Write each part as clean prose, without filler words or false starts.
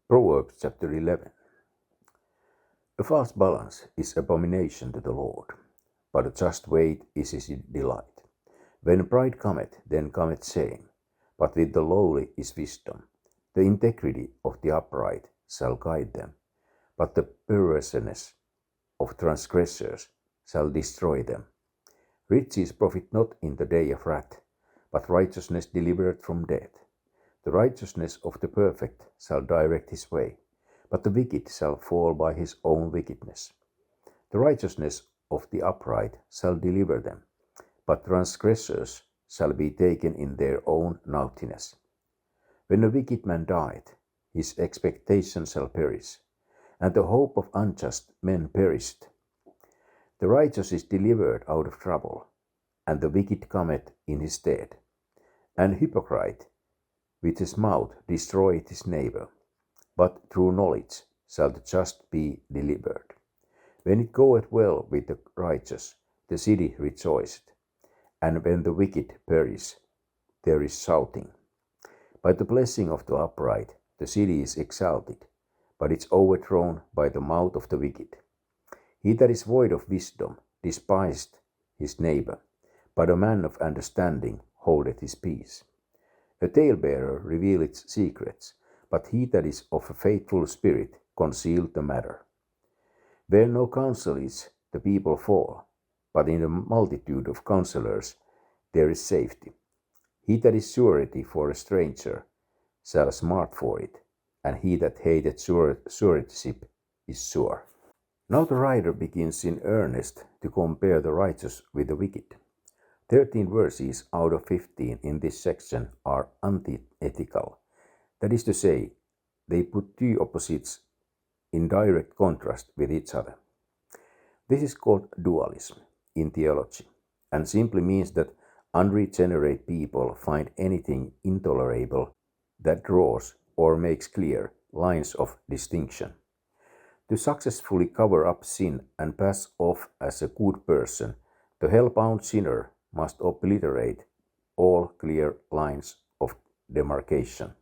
Proverbs chapter 11. A false balance is abomination to the Lord, but a just weight is his delight. When pride cometh, then cometh shame, but with the lowly is wisdom. The integrity of the upright shall guide them, but the perverseness of transgressors shall destroy them. Riches profit not in the day of wrath, but righteousness delivereth from death. The righteousness of the perfect shall direct his way, but the wicked shall fall by his own wickedness. The righteousness of the upright shall deliver them, but transgressors shall be taken in their own naughtiness. When a wicked man dieth, his expectation shall perish, and the hope of unjust men perished. The righteous is delivered out of trouble, and the wicked cometh in his stead. An hypocrite with his mouth destroyeth his neighbor, but through knowledge shall the just be delivered. When it goeth well with the righteous, the city rejoiceth, and when the wicked perish, there is shouting. By the blessing of the upright, the city is exalted, but it's overthrown by the mouth of the wicked. He that is void of wisdom despised his neighbor, but a man of understanding holdeth his peace. A talebearer revealeth secrets, but he that is of a faithful spirit concealeth the matter. Where no counsel is, the people fall, but in the multitude of counselors there is safety. He that is surety for a stranger shall smart for it, and he that hateth suretyship is sure. Now the writer begins in earnest to compare the righteous with the wicked. 13 verses out of 15 in this section are antithetical. That is to say, they put two opposites in direct contrast with each other. This is called dualism in theology, and simply means that unregenerate people find anything intolerable that draws or makes clear lines of distinction. To successfully cover up sin and pass off as a good person, the hell-bound sinner must obliterate all clear lines of demarcation.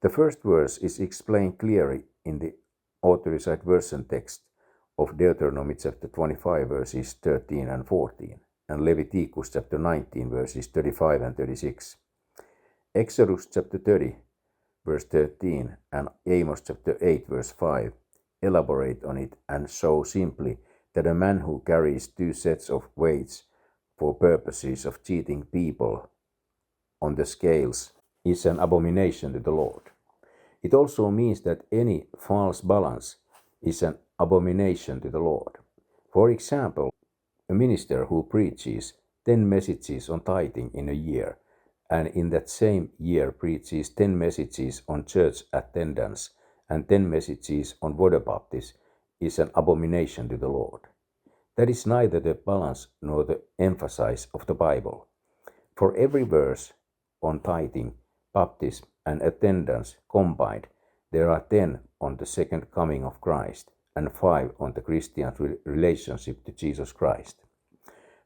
The first verse is explained clearly in the Authorized Version text of Deuteronomy chapter 25 verses 13 and 14, and Leviticus chapter 19 verses 35 and 36. Exodus chapter 30 verse 13 and Amos chapter 8 verse 5 elaborate on it and show simply that a man who carries two sets of weights for purposes of cheating people on the scales is an abomination to the Lord. It also means that any false balance is an abomination to the Lord. For example, a minister who preaches 10 messages on tithing in a year, and in that same year preaches 10 messages on church attendance and 10 messages on water baptism, is an abomination to the Lord. That is neither the balance nor the emphasis of the Bible. For every verse on tithing, baptism, and attendance combined, there are 10 on the second coming of Christ and 5 on the Christian relationship to Jesus Christ.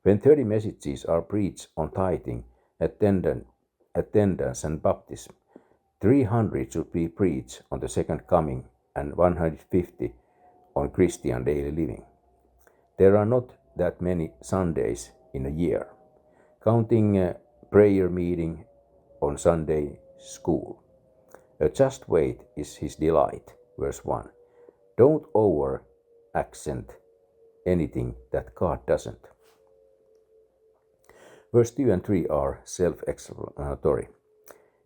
When 30 messages are preached on tithing, attendance, and baptism, 300 should be preached on the second coming and 150 on Christian daily living. There are not that many Sundays in a year, counting a prayer meeting on Sunday school. A just weight is his delight, verse 1. Don't over-accent anything that God doesn't. Verse 2 and 3 are self-explanatory.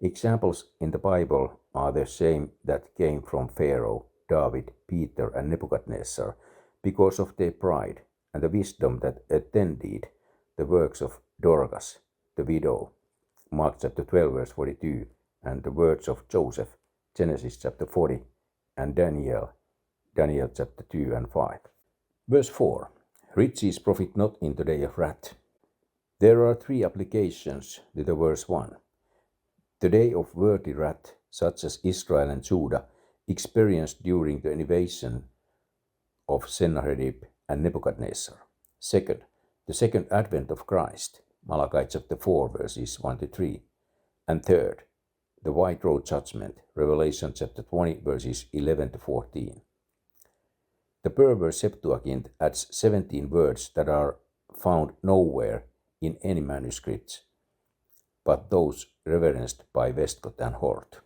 Examples in the Bible are the same that came from Pharaoh, David, Peter, and Nebuchadnezzar because of their pride and the wisdom that attended the works of Dorcas, the widow, Mark chapter 12 verse 42, and the words of Joseph, Genesis chapter 40, and Daniel chapter 2 and 5. Verse 4. Riches profit not in the day of wrath. There are 3 applications to the verse 1. The day of worldly wrath, such as Israel and Judah experienced during the invasion of Sennacherib and Nebuchadnezzar. Second, the second advent of Christ, Malachi chapter 4 verses 1 to 3. And third, the white road judgment, Revelation chapter 20, verses 11 to 14. The Berber Septuagint adds 17 words that are found nowhere in any manuscripts but those referenced by Westcott and Hort.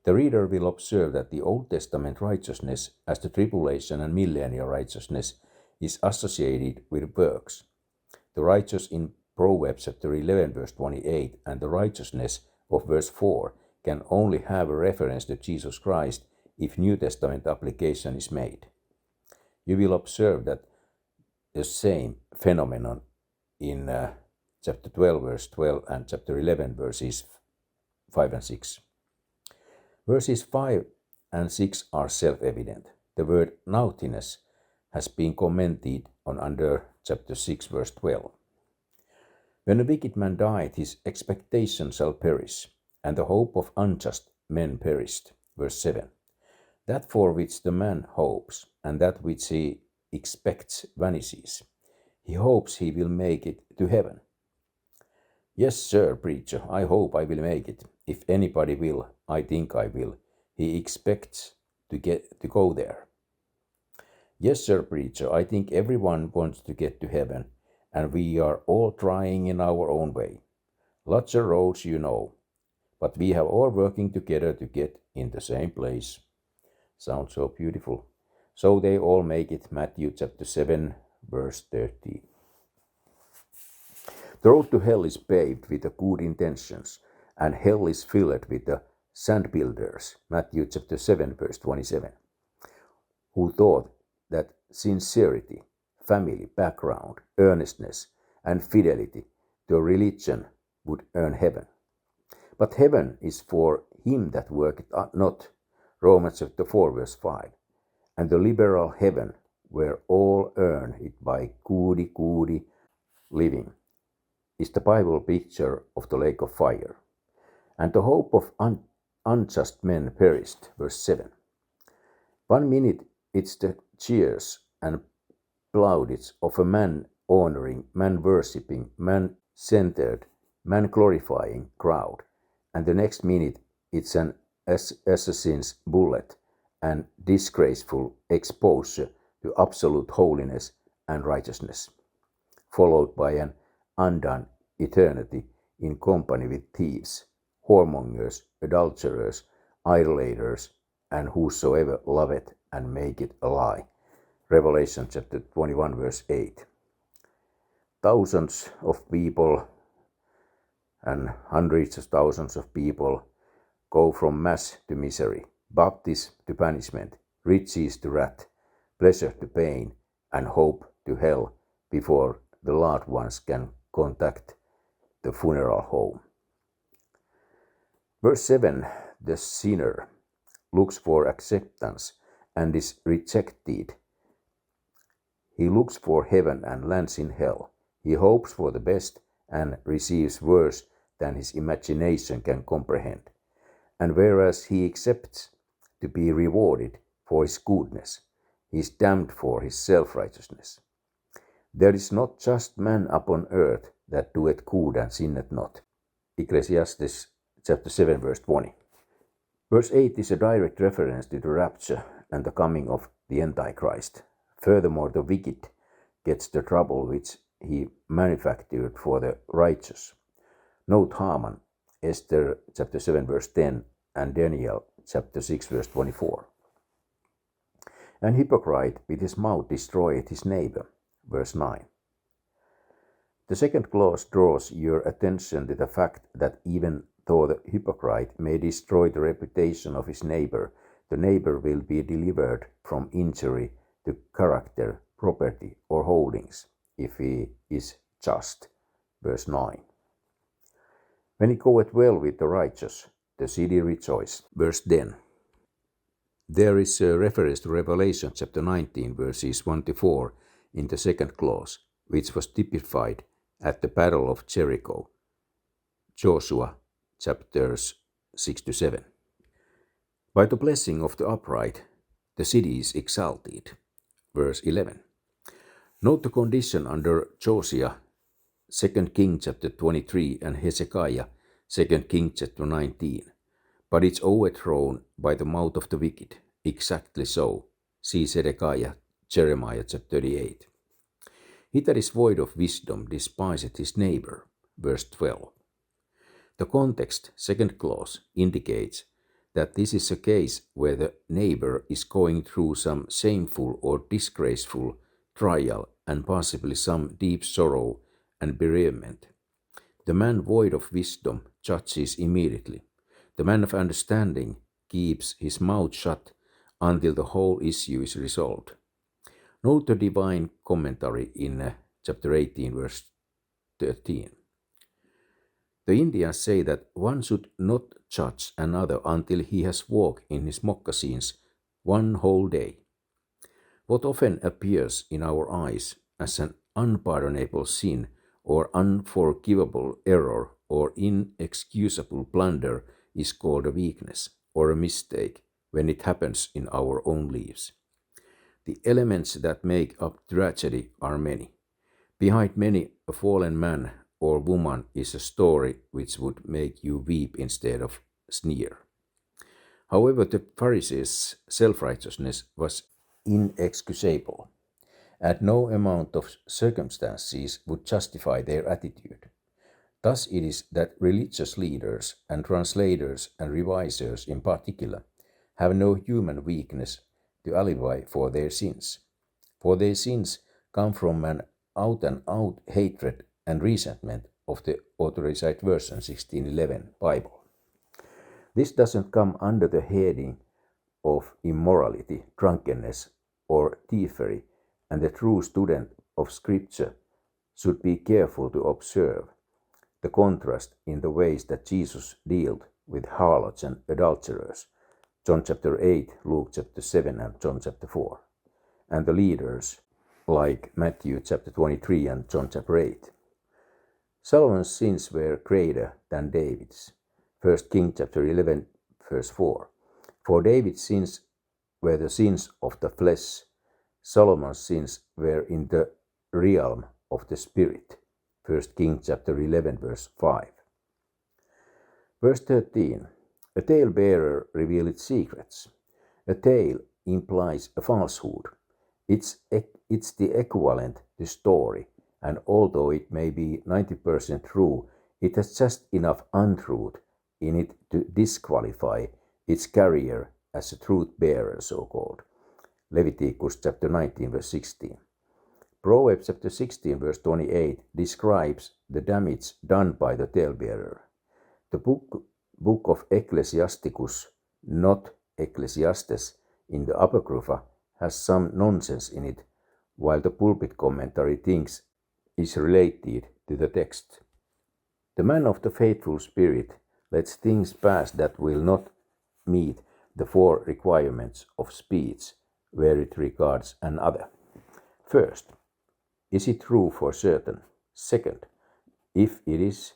The reader will observe that the Old Testament righteousness, as the tribulation and millennial righteousness, is associated with works. The righteous in Proverbs chapter 11 verse 28 and the righteousness of verse 4 can only have a reference to Jesus Christ if New Testament application is made. You will observe that the same phenomenon in chapter 12 verse 12 and chapter 11 verses 5 and 6. Verses 5 and 6 are self-evident. The word naughtiness has been commented on under chapter 6 verse 12. When a wicked man died, his expectation shall perish, and the hope of unjust men perished. Verse 7. That for which the man hopes, and that which he expects vanishes. He hopes he will make it to heaven. Yes, sir, preacher, I hope I will make it. If anybody will, I think I will. He expects to go there. Yes, sir, preacher, I think everyone wants to get to heaven, and we are all trying in our own way. Lots of roads, you know, but we have all working together to get in the same place. Sounds so beautiful. So they all make it. Matthew chapter 7, verse 13. The road to hell is paved with the good intentions, and hell is filled with the sand builders. Matthew chapter 7, verse 27. Who thought that sincerity, family background, earnestness, and fidelity to a religion would earn heaven. But heaven is for him that worketh not. Romans chapter 4, verse 5. And the liberal heaven, where all earn it by goody living, is the Bible picture of the lake of fire. And the hope of unjust men perished. Verse 7. 1 minute it's the cheers and plaudits of a man honoring, man worshipping, man centered, man glorifying crowd, and the next minute it's an assassin's bullet and disgraceful exposure to absolute holiness and righteousness, followed by an undone eternity in company with thieves, whoremongers, adulterers, idolaters, and whosoever loveth and maketh a lie. Revelation chapter 21 verse 8. Thousands of people and hundreds of thousands of people go from mass to misery, baptism to punishment, riches to wrath, pleasure to pain, and hope to hell before the loved ones can contact the funeral home. Verse 7. The sinner looks for acceptance and is rejected. He looks for heaven and lands in hell. He hopes for the best and receives worse than his imagination can comprehend. And whereas he accepts to be rewarded for his goodness, he is damned for his self-righteousness. There is not just man upon earth that doeth good and sinneth not. Ecclesiastes chapter 7 verse 20. Verse 8 is a direct reference to the rapture and the coming of the Antichrist. Furthermore, the wicked gets the trouble which he manufactured for the righteous. Note Haman, Esther chapter 7 verse 10 and Daniel chapter 6 verse 24. An hypocrite with his mouth destroyeth his neighbor. Verse 9. The second clause draws your attention to the fact that even though the hypocrite may destroy the reputation of his neighbor, the neighbor will be delivered from injury to character, property, or holdings, if he is just. Verse 9. When it goeth well with the righteous, the city rejoiceth. Verse 10. There is a reference to Revelation chapter 19, verses 1 to 4 in the second clause, which was typified at the Battle of Jericho. Joshua chapters 6 to 7. By the blessing of the upright, the city is exalted. Verse 11. Note the condition under Josiah, 2 King chapter 23 and Hezekiah 2 Kings chapter 19. But it's overthrown by the mouth of the wicked. Exactly so. See Zedekiah, Jeremiah chapter 38. He that is void of wisdom despiseth his neighbor. Verse 12. The context, second clause, indicates that this is a case where the neighbor is going through some shameful or disgraceful trial and possibly some deep sorrow and bereavement. The man void of wisdom judges immediately. The man of understanding keeps his mouth shut until the whole issue is resolved. Note the divine commentary in chapter 18, verse 13. The Indians say that one should not judge another until he has walked in his moccasins one whole day. What often appears in our eyes as an unpardonable sin or unforgivable error or inexcusable blunder is called a weakness or a mistake when it happens in our own lives. The elements that make up tragedy are many. Behind many a fallen man or woman is a story which would make you weep instead of sneer. However, the Pharisees' self-righteousness was inexcusable, and no amount of circumstances would justify their attitude. Thus it is that religious leaders and translators and revisers in particular have no human weakness to alibi for their sins. For their sins come from an out-and-out hatred and resentment of the Authorized Version 1611 Bible. This doesn't come under the heading of immorality, drunkenness, or thievery, and the true student of Scripture should be careful to observe the contrast in the ways that Jesus dealt with harlots and adulterers, John chapter 8, Luke chapter 7, and John chapter 4, and the leaders like Matthew chapter 23 and John chapter 8. Solomon's sins were greater than David's, 1 Kings chapter 11, verse 4. For David's sins were the sins of the flesh, Solomon's sins were in the realm of the spirit, 1 Kings chapter 11, verse 5. Verse 13. A talebearer revealeth secrets. A tale implies a falsehood. It's the equivalent to story, and although it may be 90% true, it has just enough untruth in it to disqualify its carrier as a truth bearer, so-called. Leviticus chapter 19, verse 16. Proverbs chapter 16, verse 28 describes the damage done by the talebearer. The book of Ecclesiasticus, not Ecclesiastes, in the Apocrypha has some nonsense in it, while the pulpit commentary thinks is related to the text. The man of the faithful spirit lets things pass that will not meet the four requirements of speech where it regards another. First, is it true for certain? Second, if it is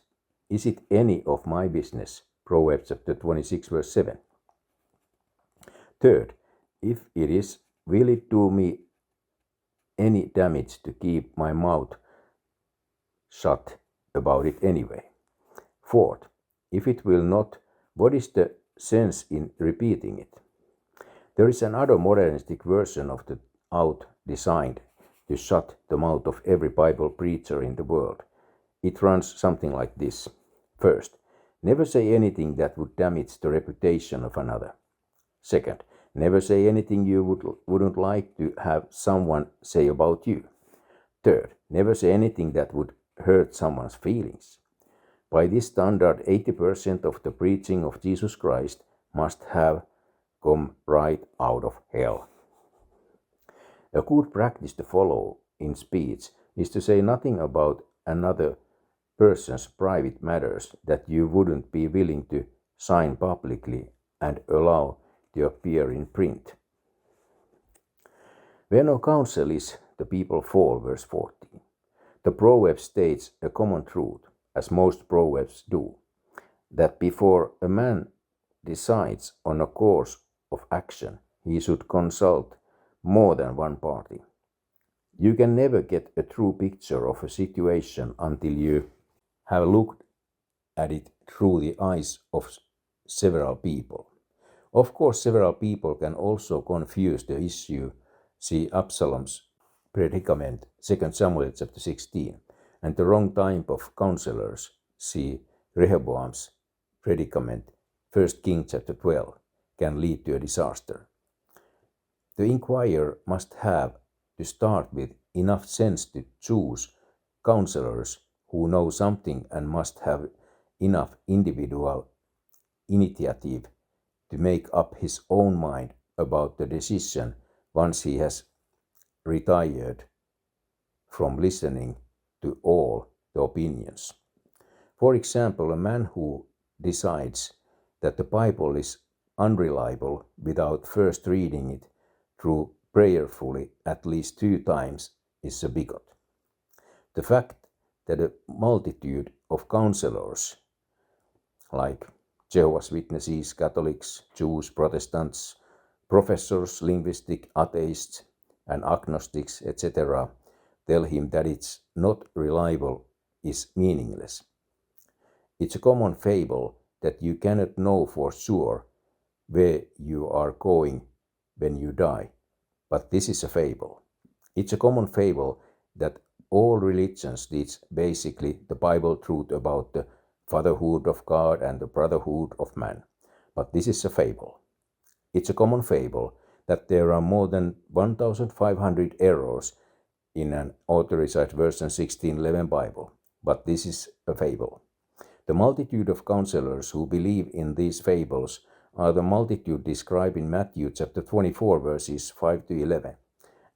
it any of my business? Proverbs chapter 26, verse 7. Third, if it is, will it do me any damage to keep my mouth shut about it anyway? Fourth, if it will not, what is the sense in repeating it? There is another modernistic version of the out designed to shut the mouth of every Bible preacher in the world. It runs something like this. First, never say anything that would damage the reputation of another. Second, never say anything you wouldn't like to have someone say about you. Third, never say anything that would hurt someone's feelings. By this standard, 80% of the preaching of Jesus Christ must have come right out of hell. A good practice to follow in speech is to say nothing about another person's private matters that you wouldn't be willing to sign publicly and allow to appear in print. Where no counsel is, the people fall, verse 14. The proverb states a common truth, as most proverbs do, that before a man decides on a course of action, he should consult more than one party. You can never get a true picture of a situation until you have looked at it through the eyes of several people. Of course, several people can also confuse the issue. See Absalom's predicament, 2 Samuel chapter 16, and the wrong type of counselors. See Rehoboam's predicament, 1 Kings chapter 12, can lead to a disaster. The inquirer must have, to start with, enough sense to choose counselors who know something and must have enough individual initiative to make up his own mind about the decision once he has retired from listening to all the opinions. For example, a man who decides that the Bible is unreliable without first reading it through prayerfully at least 2 times is a bigot. The fact that a multitude of counselors, like Jehovah's Witnesses, Catholics, Jews, Protestants, professors, linguistics, atheists, and agnostics, etc., tell him that it's not reliable is meaningless. It's a common fable that you cannot know for sure where you are going when you die, but this is a fable. It's a common fable that all religions teach basically the Bible truth about the fatherhood of God and the brotherhood of man, but this is a fable. It's a common fable that there are more than 1,500 errors in an authorized version 1611 Bible, but this is a fable. The multitude of counselors who believe in these fables are the multitude described in Matthew chapter 24 verses 5 to 11,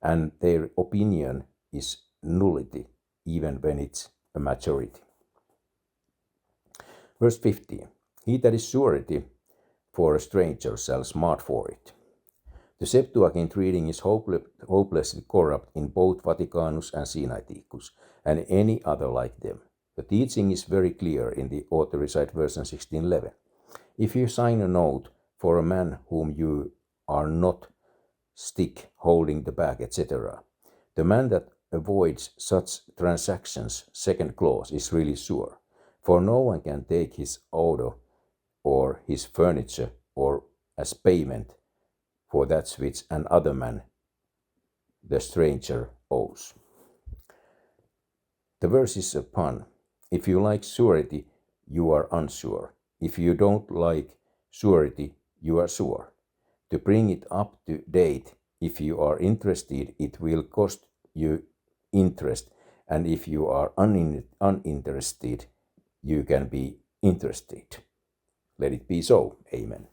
and their opinion is nullity even when it's a majority. Verse 15. He that is surety for a stranger shall smart for it. The Septuagint reading is hopelessly corrupt in both Vaticanus and Sinaiticus, and any other like them. The teaching is very clear in the authorized version 1611. If you sign a note for a man whom you are not stick holding the bag, etc., the man that avoids such transactions, second clause, is really sure, for no one can take his auto or his furniture or as payment for that which another man, the stranger, owes. The verse is a pun. If you like surety, you are unsure. If you don't like surety, you are sure. To bring it up to date, if you are interested, it will cost you interest, and if you are uninterested, you can be interested. Let it be so. Amen.